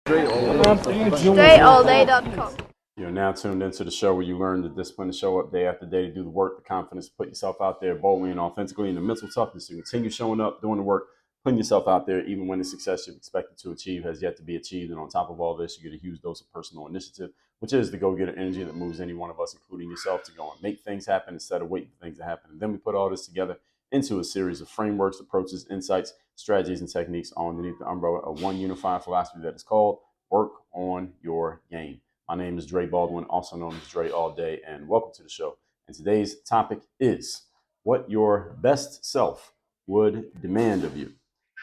DreAllDay.com. You're now tuned into the show where you learn the discipline to show up day after day, to do the work, the confidence to put yourself out there boldly and authentically, and the mental toughness to continue showing up, doing the work, putting yourself out there, even when the success you've expected to achieve has yet to be achieved. And on top of all this, you get a huge dose of personal initiative, which is the go-getter energy that moves any one of us, including yourself, to go and make things happen instead of waiting for things to happen. And then we put all this together into a series of frameworks, approaches, insights, strategies, and techniques underneath the umbrella of one unified philosophy that is called Work on Your Game. My name is Dre Baldwin, also known as Dre All Day, and welcome to the show. And today's topic is what your best self would demand of you.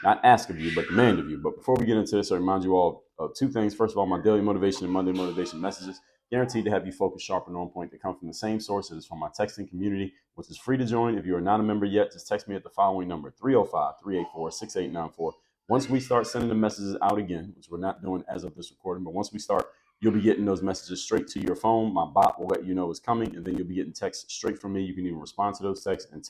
Not ask of you, but demand of you. But before we get into this, I remind you all of two things. First of all, my daily motivation and Monday motivation messages, guaranteed to have you focused, sharp, and on point. They come from the same sources from my texting community, which is free to join. If you are not a member yet, just text me at the following number, 305-384-6894. Once we start sending the messages out again, which we're not doing as of this recording, but once we start, you'll be getting those messages straight to your phone. My bot will let you know it's coming, and then you'll be getting texts straight from me. You can even respond to those texts and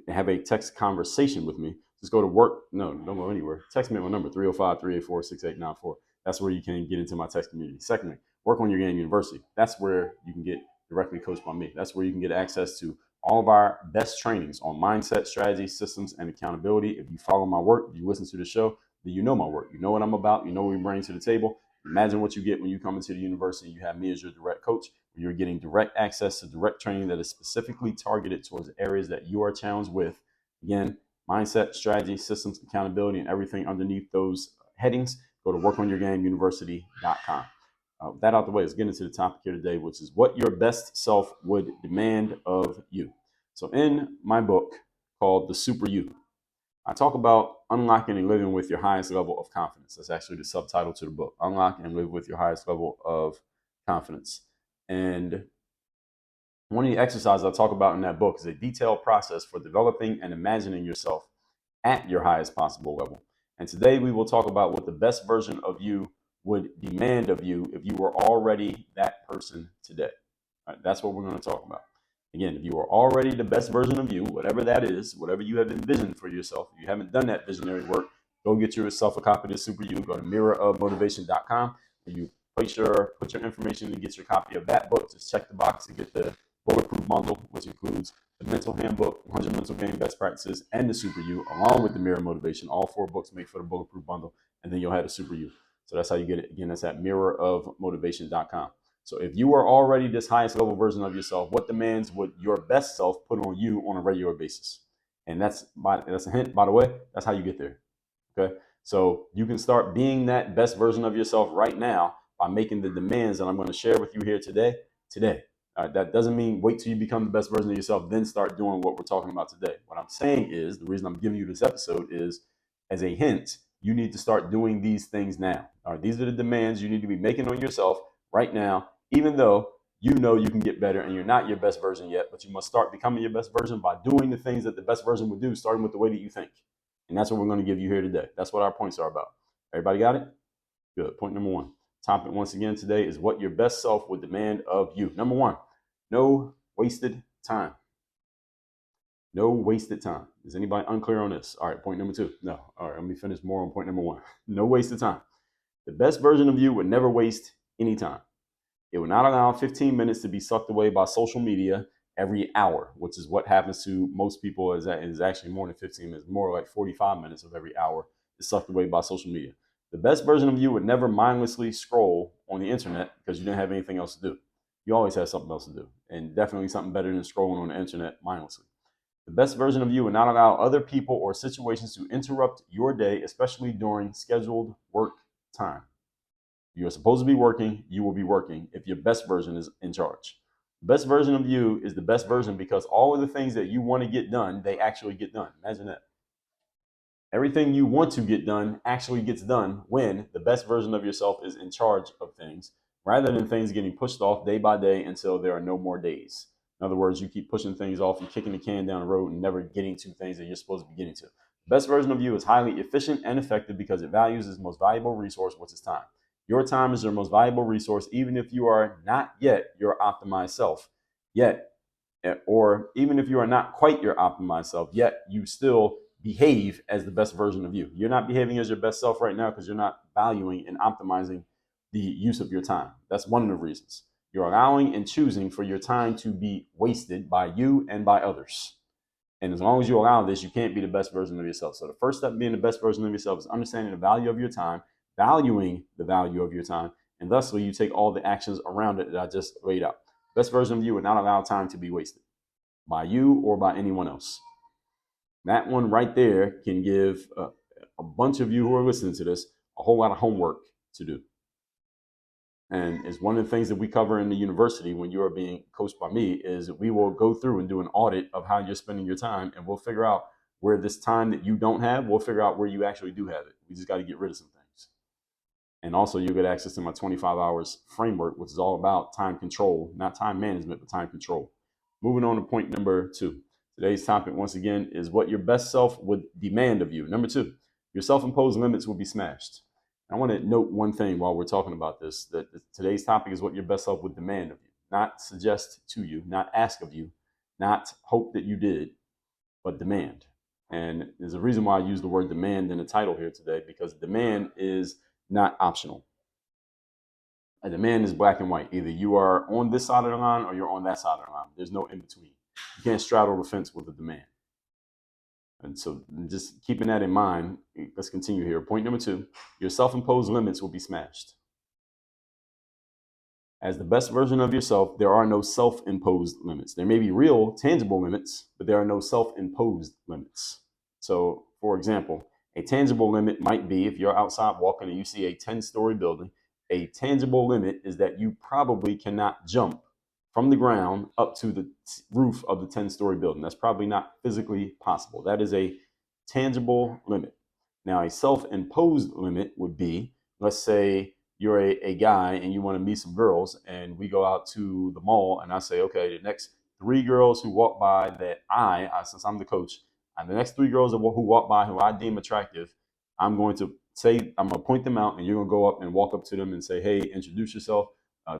have a text conversation with me. Just go to work. No, don't go anywhere. Text me at my number, 305-384-6894. That's where you can get into my text community. Secondly, Work on Your Game University. That's where you can get directly coached by me. That's where you can get access to all of our best trainings on mindset, strategy, systems, and accountability. If you follow my work, if you listen to the show, then you know my work. You know what I'm about. You know what we bring to the table. Imagine what you get when you come into the university and you have me as your direct coach. You're getting direct access to direct training that is specifically targeted towards areas that you are challenged with. Again, mindset, strategy, systems, accountability, and everything underneath those headings. Go to workonyourgameuniversity.com. With that out the way, let's get into the topic here today, which is what your best self would demand of you. So in my book called The Super You, I talk about unlocking and living with your highest level of confidence. That's actually the subtitle to the book, Unlock and Live with Your Highest Level of Confidence. And one of the exercises I talk about in that book is a detailed process for developing and imagining yourself at your highest possible level. And today we will talk about what the best version of you would demand of you if you were already that person today. All right, that's what we're going to talk about. Again, if you are already the best version of you, whatever that is, whatever you have envisioned for yourself, if you haven't done that visionary work, go get yourself a copy of the Super You. Go to mirrorofmotivation.com. You put your information to get your copy of that book. Just check the box to get the Bulletproof Bundle, which includes the Mental Handbook, 100 Mental Game Best Practices, and the Super You, along with the Mirror Motivation. All 4 books make for the Bulletproof Bundle, and then you'll have the Super You. So that's how you get it. Again, that's at mirrorofmotivation.com. So if you are already this highest level version of yourself, what demands would your best self put on you on a regular basis? And that's a hint, by the way, that's how you get there. Okay. So you can start being that best version of yourself right now by making the demands that I'm going to share with you here today. All right, that doesn't mean wait till you become the best version of yourself, then start doing what we're talking about today. What I'm saying is, the reason I'm giving you this episode is as a hint, you need to start doing these things now. All right, these are the demands you need to be making on yourself right now, even though you know you can get better and you're not your best version yet, but you must start becoming your best version by doing the things that the best version would do, starting with the way that you think. And that's what we're going to give you here today. That's what our points are about. Everybody got it? Good. Point number 1. Topic once again today is what your best self would demand of you. Number 1, no wasted time. No wasted time. Is anybody unclear on this? All right, point number 2. No. All right, let me finish more on point number 1. No wasted time. The best version of you would never waste any time. It would not allow 15 minutes to be sucked away by social media every hour, which is what happens to most people. Is actually more than 15 minutes, more like 45 minutes of every hour is sucked away by social media. The best version of you would never mindlessly scroll on the internet because you didn't have anything else to do. You always have something else to do, and definitely something better than scrolling on the internet mindlessly. The best version of you would not allow other people or situations to interrupt your day, especially during scheduled work time. You're supposed to be working, you will be working if your best version is in charge. The best version of you is the best version because all of the things that you want to get done, they actually get done. Imagine that. Everything you want to get done actually gets done when the best version of yourself is in charge of things, rather than things getting pushed off day by day until there are no more days. In other words, you keep pushing things off and kicking the can down the road and never getting to things that you're supposed to be getting to. The best version of you is highly efficient and effective because it values its most valuable resource, which is time. Your time is your most valuable resource, even if you are not yet your optimized self, or even if you are not quite your optimized self, yet you still behave as the best version of you. You're not behaving as your best self right now because you're not valuing and optimizing the use of your time. That's one of the reasons. You're allowing and choosing for your time to be wasted by you and by others. And as long as you allow this, you can't be the best version of yourself. So the first step being the best version of yourself is understanding the value of your time, valuing the value of your time, and thusly you take all the actions around it that I just laid out. Best version of you would not allow time to be wasted by you or by anyone else. That one right there can give a bunch of you who are listening to this a whole lot of homework to do. And it's one of the things that we cover in the university when you are being coached by me is we will go through and do an audit of how you're spending your time, and we'll figure out where this time that you don't have, we'll figure out where you actually do have it. We just got to get rid of some things. And also you'll get access to my 25 hours framework, which is all about time control, not time management, but time control. Moving on to point number 2. Today's topic, once again, is what your best self would demand of you. Number 2, your self-imposed limits will be smashed. I want to note one thing while we're talking about this, that today's topic is what your best self would demand of you, not suggest to you, not ask of you, not hope that you did, but demand. And there's a reason why I use the word demand in the title here today, because demand is not optional. A demand is black and white. Either you are on this side of the line or you're on that side of the line. There's no in between. You can't straddle the fence with a demand. And so just keeping that in mind, let's continue here. Point number 2, your self-imposed limits will be smashed. As the best version of yourself, there are no self-imposed limits. There may be real, tangible limits, but there are no self-imposed limits. So, for example, a tangible limit might be if you're outside walking and you see a 10-story building, a tangible limit is that you probably cannot jump from the ground up to the roof of the 10-story building. That's probably not physically possible. That is a tangible limit. Now, a self-imposed limit would be, let's say you're a guy and you want to meet some girls, and we go out to the mall, and I say, okay, the next 3 girls who walk by that since I'm the coach, and the next 3 girls who walk by who I deem attractive, I'm going to point them out, and you're going to go up and walk up to them and say, hey, introduce yourself.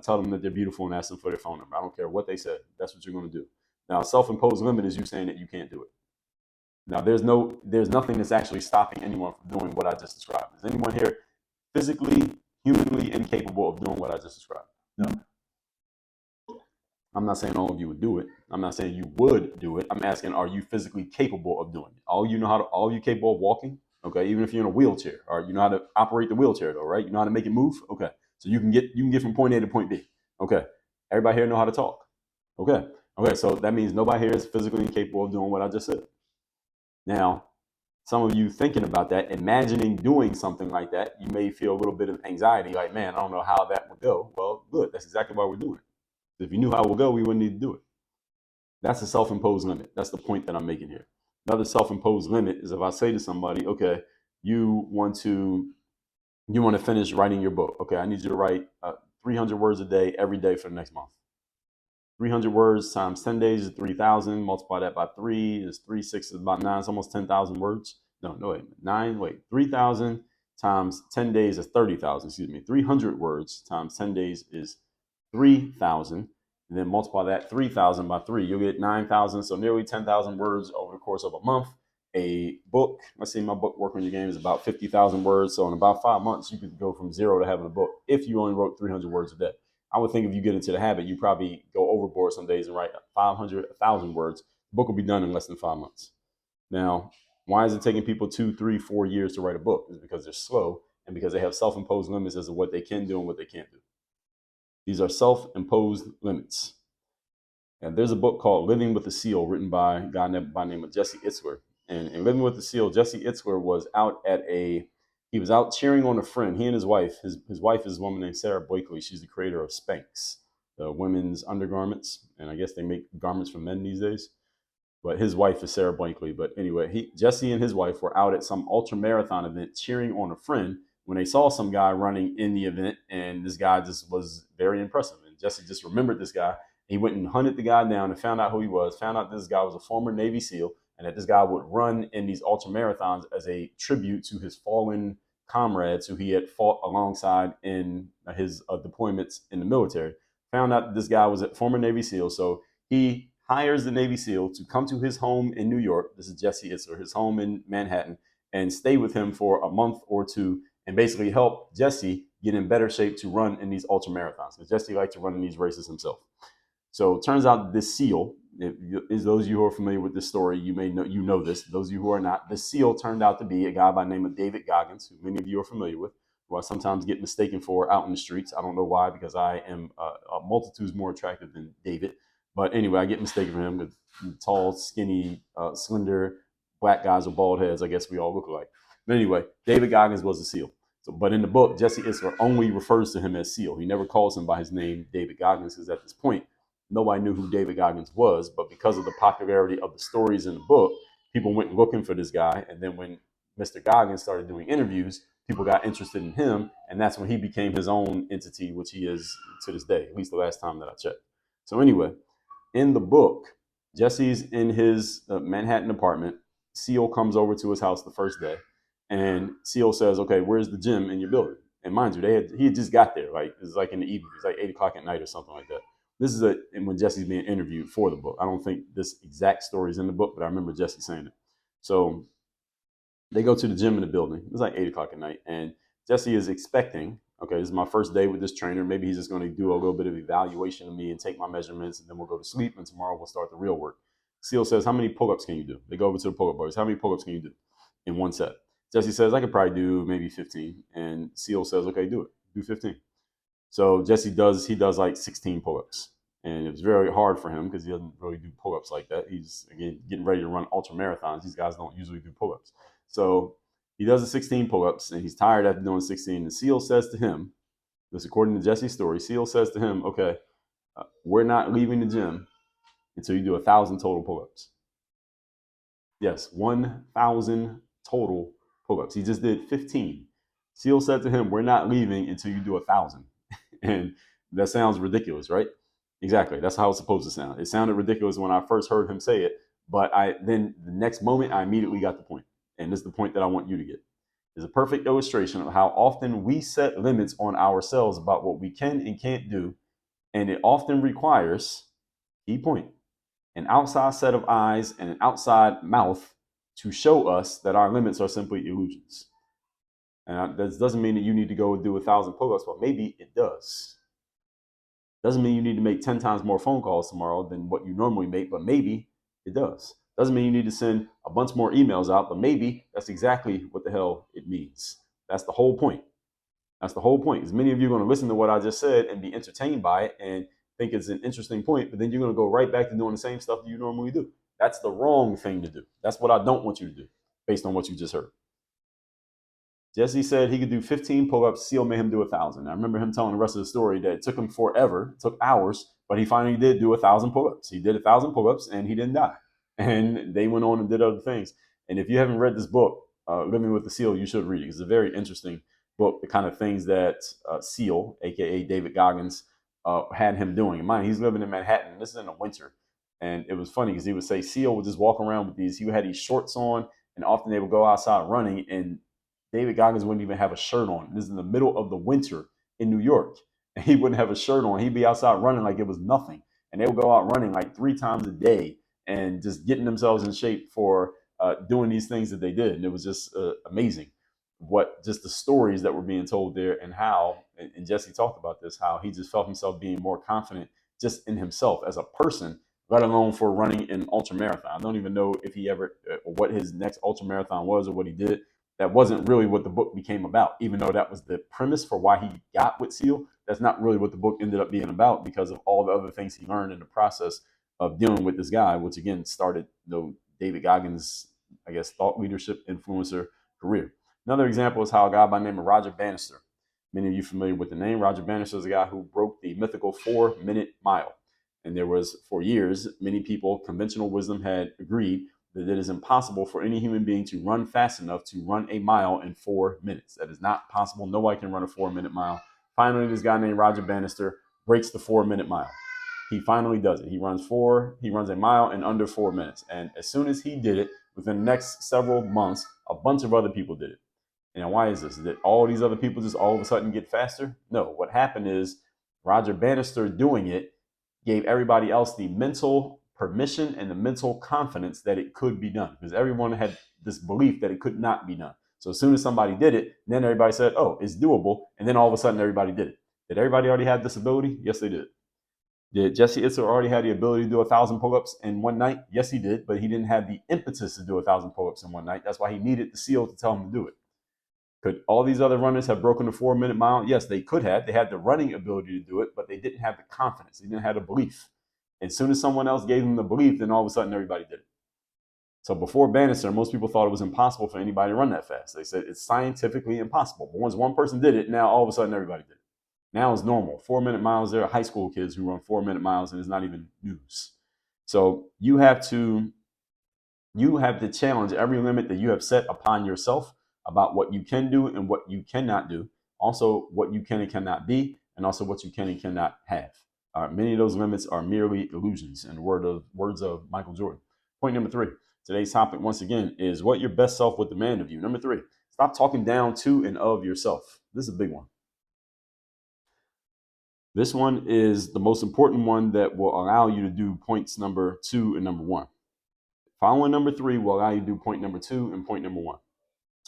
Tell them that they're beautiful and ask them for their phone number. I don't care what they said. That's what you're going to do. Now, self-imposed limit is you saying that you can't do it. Now, there's nothing that's actually stopping anyone from doing what I just described. Is anyone here physically, humanly incapable of doing what I just described? No. I'm not saying all of you would do it. I'm not saying you would do it. I'm asking, are you physically capable of doing it? All you capable of walking? Okay, even if you're in a wheelchair, or you know how to operate the wheelchair though, right? You know how to make it move? Okay. So you can get from point A to point B. Okay. Everybody here know how to talk. Okay. Okay. So that means nobody here is physically incapable of doing what I just said. Now, some of you thinking about that, imagining doing something like that, you may feel a little bit of anxiety, like, man, I don't know how that would go. Well, good. That's exactly why we're doing it. If you knew how it would go, we wouldn't need to do it. That's a self-imposed limit. That's the point that I'm making here. Another self-imposed limit is if I say to somebody, okay, you want to finish writing your book. Okay, I need you to write 300 words a day every day for the next month. 300 words times 10 days is 3,000. Multiply that by 3 is 3, 6 is about 9. It's almost 10,000 words. No, wait. 3,000 times 10 days is 30,000. Excuse me. 300 words times 10 days is 3,000. And then multiply that 3,000 by 3. You'll get 9,000. So nearly 10,000 words over the course of a month. A book, let's say my book, Work on Your Game, is about 50,000 words. So in about 5 months, you could go from 0 to having a book if you only wrote 300 words a day. I would think if you get into the habit, you probably go overboard some days and write 500, 1,000 words. The book will be done in less than 5 months. Now, why is it taking people 2, 3, 4 years to write a book? It's because they're slow and because they have self-imposed limits as to what they can do and what they can't do. These are self-imposed limits. And there's a book called Living with a Seal written by a guy by the name of Jesse Itzler. And in Living with the Seal, Jesse Itzler was out cheering on a friend. He and his wife. His wife is a woman named Sarah Blakely. She's the creator of Spanx, the women's undergarments. And I guess they make garments for men these days. But his wife is Sarah Blakely. But anyway, Jesse and his wife were out at some ultra marathon event cheering on a friend when they saw some guy running in the event. And this guy just was very impressive. And Jesse just remembered this guy. He went and hunted the guy down and found out who he was, found out this guy was a former Navy SEAL, and that this guy would run in these ultra marathons as a tribute to his fallen comrades who he had fought alongside in his deployments in the military. Found out that this guy was a former Navy SEAL, so he hires the Navy SEAL to come to his home in New York. This is Jesse Itzler, his home in Manhattan, and stay with him for a month or two and basically help Jesse get in better shape to run in these ultra marathons. Because Jesse liked to run in these races himself. So it turns out this SEAL, is those of you who are familiar with this story, you may know this. Those of you who are not, the SEAL turned out to be a guy by the name of David Goggins, who many of you are familiar with, who I sometimes get mistaken for out in the streets. I don't know why, because I am multitudes more attractive than David. But anyway, I get mistaken for him with tall, skinny, slender, black guys with bald heads. I guess we all look alike. But anyway, David Goggins was a SEAL. So, but in the book, Jesse Itzler only refers to him as SEAL. He never calls him by his name, David Goggins, because at this point, nobody knew who David Goggins was. But because of the popularity of the stories in the book, people went looking for this guy. And then when Mr. Goggins started doing interviews, people got interested in him. And that's when he became his own entity, which he is to this day, at least the last time that I checked. So anyway, in the book, Jesse's in his Manhattan apartment. SEAL comes over to his house the first day. And SEAL says, okay, where's the gym in your building? And mind you, he had just got there. Like, it's like in the evening. It's like 8 o'clock at night or something like that. This is when Jesse's being interviewed for the book. I don't think this exact story is in the book, but I remember Jesse saying it. So they go to the gym in the building. It's like 8 o'clock at night. And Jesse is expecting, okay, this is my first day with this trainer. Maybe he's just going to do a little bit of evaluation of me and take my measurements, and then we'll go to sleep, and tomorrow we'll start the real work. SEAL says, how many pull-ups can you do? They go over to the pull-up boys. How many pull-ups can you do in one set? Jesse says, I could probably do maybe 15. And SEAL says, okay, do it. Do 15. So Jesse does like 16 pull-ups. And it was very hard for him because he doesn't really do pull-ups like that. He's, again, getting ready to run ultra marathons. These guys don't usually do pull-ups. So he does the 16 pull-ups, and he's tired after doing 16. And SEAL says to him, this according to Jesse's story, SEAL says to him, okay, we're not leaving the gym until you do 1,000 total pull-ups. Yes, 1,000 total pull-ups. He just did 15. SEAL said to him, we're not leaving until you do 1,000. And that sounds ridiculous, right? Exactly. That's how it's supposed to sound. It sounded ridiculous when I first heard him say it, but then the next moment I immediately got the point. And this is the point that I want you to get. It's a perfect illustration of how often we set limits on ourselves about what we can and can't do. And it often requires, key point, an outside set of eyes and an outside mouth to show us that our limits are simply illusions. And that doesn't mean that you need to go and do 1,000 pull-ups, but maybe it does. Doesn't mean you need to make 10 times more phone calls tomorrow than what you normally make, but maybe it does. Doesn't mean you need to send a bunch more emails out, but maybe that's exactly what the hell it means. That's the whole point. That's the whole point. As many of you are going to listen to what I just said and be entertained by it and think it's an interesting point, but then you're going to go right back to doing the same stuff that you normally do. That's the wrong thing to do. That's what I don't want you to do based on what you just heard. Jesse said he could do 15 pull-ups. SEAL made him do 1,000. I remember him telling the rest of the story that it took him forever, it took hours, but he finally did do 1,000 pull-ups. He did 1,000 pull-ups and he didn't die. And they went on and did other things. And if you haven't read this book, Living with the SEAL, you should read it. It's a very interesting book, the kind of things that SEAL, aka David Goggins, had him doing. And mind, he's living in Manhattan. This is in the winter. And it was funny because he would say SEAL would just walk around with these. He had these shorts on, and often they would go outside running, and David Goggins wouldn't even have a shirt on. This is in the middle of the winter in New York. And he wouldn't have a shirt on. He'd be outside running like it was nothing. And they would go out running like 3 times a day and just getting themselves in shape for doing these things that they did. And it was just amazing what just the stories that were being told there, and how, and Jesse talked about this, how he just felt himself being more confident just in himself as a person, let alone for running an ultra marathon. I don't even know if he ever, what his next ultra marathon was or what he did. That wasn't really what the book became about, even though that was the premise for why he got with SEAL. That's not really what the book ended up being about, because of all the other things he learned in the process of dealing with this guy, which again started David Goggins, I guess, thought leadership influencer career. Another example is how a guy by the name of Roger Bannister, many of you familiar with the name. Roger Bannister is a guy who broke the mythical 4-minute mile. And there was, for years, many people, conventional wisdom had agreed that it is impossible for any human being to run fast enough to run a mile in 4 minutes. That is not possible. Nobody can run a 4-minute mile. Finally, this guy named Roger Bannister breaks the 4-minute mile. He finally does it. He runs a mile in under 4 minutes. And as soon as he did it, within the next several months, a bunch of other people did it. And why is this? Did all these other people just all of a sudden get faster? No. What happened is Roger Bannister doing it gave everybody else the mental permission and the mental confidence that it could be done, because everyone had this belief that it could not be done. So as soon as somebody did it, then everybody said, oh, it's doable. And then all of a sudden everybody did it. Did everybody already have this ability? Yes, they did. Did Jesse Itzel already have the ability to do 1,000 pull-ups in one night? Yes, he did, but he didn't have the impetus to do 1,000 pull-ups in one night. That's why he needed the SEAL to tell him to do it. Could all these other runners have broken the 4-minute mile? Yes, they could have. They had the running ability to do it, but they didn't have the confidence. They didn't have the belief. As soon as someone else gave them the belief, then all of a sudden everybody did it. So before Bannister, most people thought it was impossible for anybody to run that fast. They said it's scientifically impossible. But once one person did it, now all of a sudden everybody did it. Now it's normal. 4-minute miles, there are high school kids who run 4-minute miles, and it's not even news. So you have to challenge every limit that you have set upon yourself about what you can do and what you cannot do. Also, what you can and cannot be, and also what you can and cannot have. Many of those limits are merely illusions, in the words of Michael Jordan. Point number 3. Today's topic, once again, is what your best self would demand of you. Number 3, stop talking down to and of yourself. This is a big one. This one is the most important one that will allow you to do points number 2 and number 1. Following number 3 will allow you to do point number 2 and point number 1.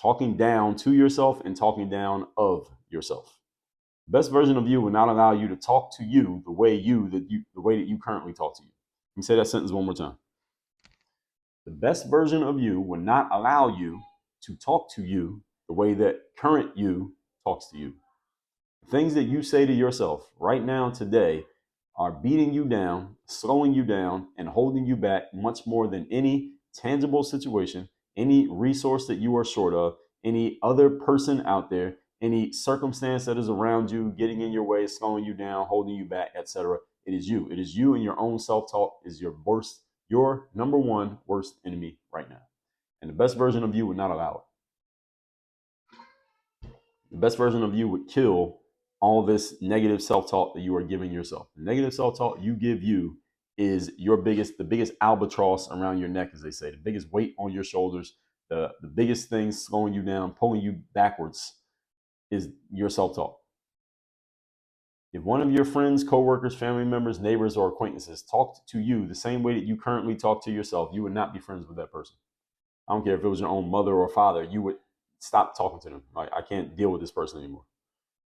Talking down to yourself and talking down of yourself. The best version of you will not allow you to talk to you the way that you currently talk to you. Let me say that sentence one more time. The best version of you will not allow you to talk to you the way that current you talks to you. The things that you say to yourself right now today are beating you down, slowing you down, and holding you back much more than any tangible situation, any resource that you are short of, any other person out there, any circumstance that is around you, getting in your way, slowing you down, holding you back, etc. It is you. It is you, and your own self-talk is your number one worst enemy right now. And the best version of you would not allow it. The best version of you would kill all this negative self-talk that you are giving yourself. The negative self-talk you give you is the biggest albatross around your neck, as they say, the biggest weight on your shoulders, the biggest thing slowing you down, pulling you backwards is your self-talk. If one of your friends, coworkers, family members, neighbors, or acquaintances talked to you the same way that you currently talk to yourself, you would not be friends with that person. I don't care if it was your own mother or father, you would stop talking to them. Like, I can't deal with this person anymore.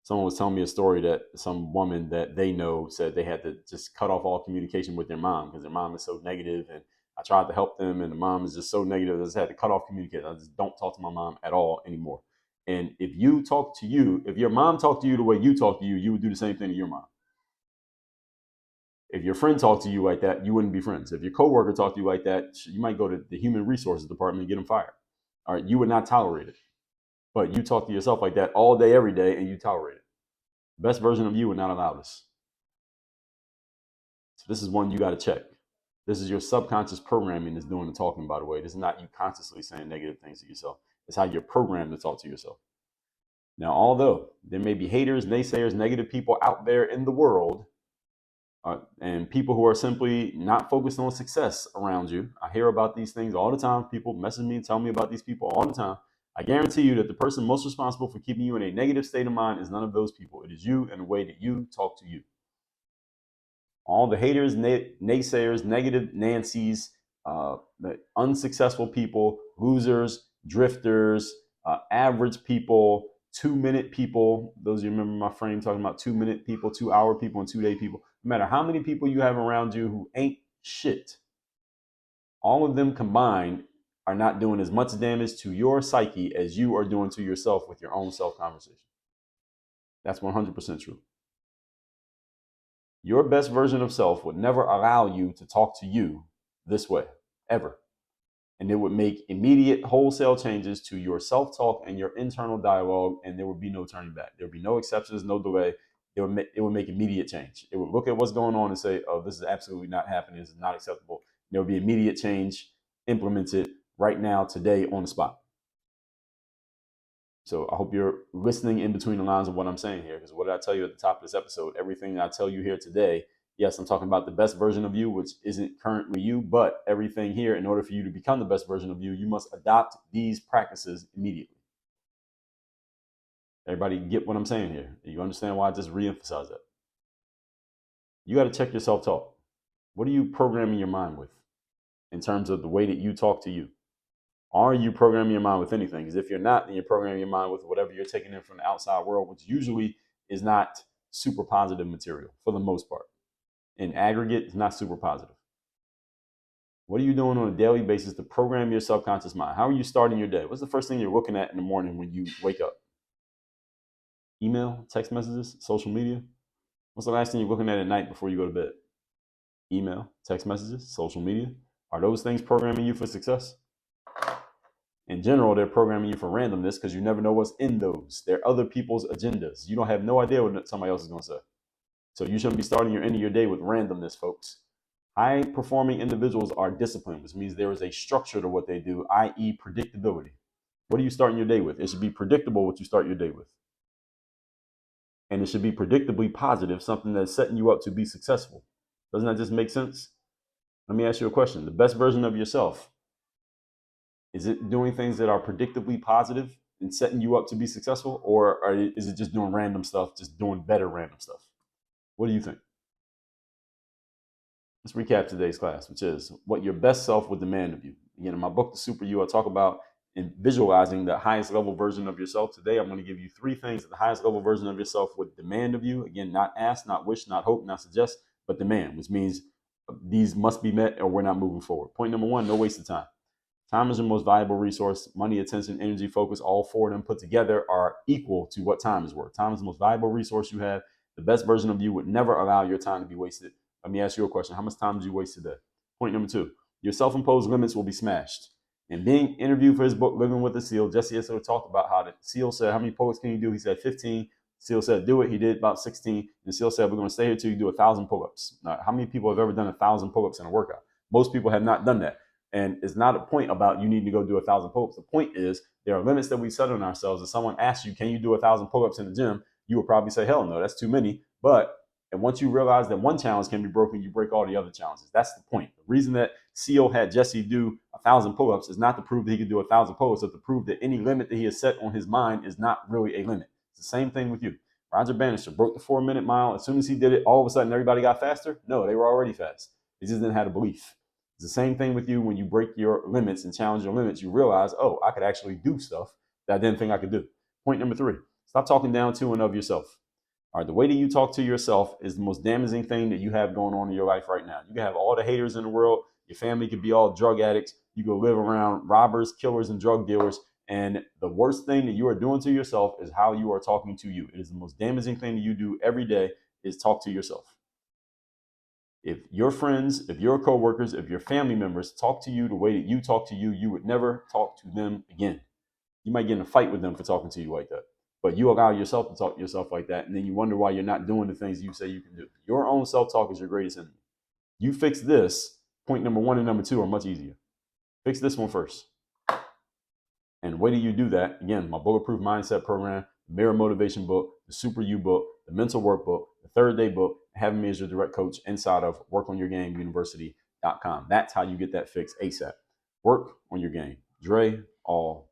Someone was telling me a story that some woman that they know said they had to just cut off all communication with their mom because their mom is so negative, and I tried to help them, and the mom is just so negative. I just had to cut off communication. I just don't talk to my mom at all anymore. And if your mom talked to you the way you talk to you, you would do the same thing to your mom. If your friend talked to you like that, you wouldn't be friends. If your coworker talked to you like that, you might go to the human resources department and get them fired. All right, you would not tolerate it. But you talk to yourself like that all day, every day, and you tolerate it. The best version of you would not allow this. So this is one you got to check. This is your subconscious programming that's doing the talking, by the way. This is not you consciously saying negative things to yourself. It's how you're programmed to talk to yourself. Now, although there may be haters, naysayers, negative people out there in the world, and people who are simply not focused on success around you. I hear about these things all the time. People message me and tell me about these people all the time. I guarantee you that the person most responsible for keeping you in a negative state of mind is none of those people. It is you and the way that you talk to you. All the haters, naysayers, negative Nancy's, the unsuccessful people, losers, drifters, average people, 2-minute people. Those of you remember my frame talking about 2-minute people, 2-hour people, and 2-day people. No matter how many people you have around you who ain't shit, all of them combined are not doing as much damage to your psyche as you are doing to yourself with your own self-conversation. That's 100% true. Your best version of self would never allow you to talk to you this way, ever. And it would make immediate wholesale changes to your self-talk and your internal dialogue, and there would be no turning back. There would be no exceptions, no delay. It would make immediate change. It would look at what's going on and say, oh, this is absolutely not happening. This is not acceptable. There would be immediate change implemented right now, today, on the spot. So I hope you're listening in between the lines of what I'm saying here, because what did I tell you at the top of this episode? Everything that I tell you here today, yes, I'm talking about the best version of you, which isn't currently you, but everything here, in order for you to become the best version of you, you must adopt these practices immediately. Everybody get what I'm saying here? You understand why I just reemphasize that? You got to check your self-talk. What are you programming your mind with in terms of the way that you talk to you? Are you programming your mind with anything? Because if you're not, then you're programming your mind with whatever you're taking in from the outside world, which usually is not super positive material for the most part. In aggregate, it's not super positive. What are you doing on a daily basis to program your subconscious mind? How are you starting your day? What's the first thing you're looking at in the morning when you wake up? Email, text messages, social media? What's the last thing you're looking at night before you go to bed? Email, text messages, social media? Are those things programming you for success? In general, they're programming you for randomness because you never know what's in those. They're other people's agendas. You don't have no idea what somebody else is going to say. So you shouldn't be starting your end of your day with randomness, folks. High-performing individuals are disciplined, which means there is a structure to what they do, i.e. predictability. What are you starting your day with? It should be predictable what you start your day with. And it should be predictably positive, something that's setting you up to be successful. Doesn't that just make sense? Let me ask you a question. The best version of yourself, is it doing things that are predictably positive and setting you up to be successful? Or is it just doing random stuff, just doing better random stuff? What do you think? Let's recap today's class, which is what your best self would demand of you. Again, in my book, The Super You, I talk about in visualizing the highest level version of yourself. Today, I'm going to give you 3 things that the highest level version of yourself would demand of you. Again, not ask, not wish, not hope, not suggest, but demand, which means these must be met or we're not moving forward. Point number 1, no waste of time. Time is your most valuable resource. Money, attention, energy, focus, all 4 of them put together are equal to what time is worth. Time is the most valuable resource you have. The best version of you would never allow your time to be wasted. Let me ask you a question. How much time did you waste today? Point number 2, your self-imposed limits will be smashed. And being interviewed for his book, Living with the SEAL, Jesse Itzler talked about how the SEAL said, how many pull-ups can you do? He said 15. SEAL said, do it. He did about 16. And the SEAL said, we're going to stay here till you do 1,000 pull-ups. Now, how many people have ever done 1,000 pull-ups in a workout? Most people have not done that. And it's not a point about you need to go do 1,000 pull-ups. The point is there are limits that we set on ourselves. If someone asks you, can you do 1,000 pull-ups in the gym? You will probably say, hell no, that's too many. And once you realize that one challenge can be broken, you break all the other challenges. That's the point. The reason that SEAL had Jesse do 1,000 pull-ups is not to prove that he could do 1,000 pull-ups, but to prove that any limit that he has set on his mind is not really a limit. It's the same thing with you. Roger Bannister broke the 4-minute mile. As soon as he did it, all of a sudden everybody got faster. No, they were already fast. They just didn't have a belief. It's the same thing with you. When you break your limits and challenge your limits, you realize, oh, I could actually do stuff that I didn't think I could do. Point number 3, stop talking down to and of yourself. All right, the way that you talk to yourself is the most damaging thing that you have going on in your life right now. You can have all the haters in the world. Your family could be all drug addicts. You go live around robbers, killers, and drug dealers. And the worst thing that you are doing to yourself is how you are talking to you. It is the most damaging thing that you do every day is talk to yourself. If your friends, if your coworkers, if your family members talk to you the way that you talk to you, you would never talk to them again. You might get in a fight with them for talking to you like that. But you allow yourself to talk to yourself like that, and then you wonder why you're not doing the things you say you can do. Your own self-talk is your greatest enemy. You fix this, point number 1 and number 2 are much easier. Fix this one first. And the way that you do that, again, my Bulletproof Mindset program, the Mirror Motivation book, the Super You book, the Mental Workbook, the 3rd Day book, having me as your direct coach inside of workonyourgameuniversity.com. That's how you get that fix ASAP. Work on your game. Dre, all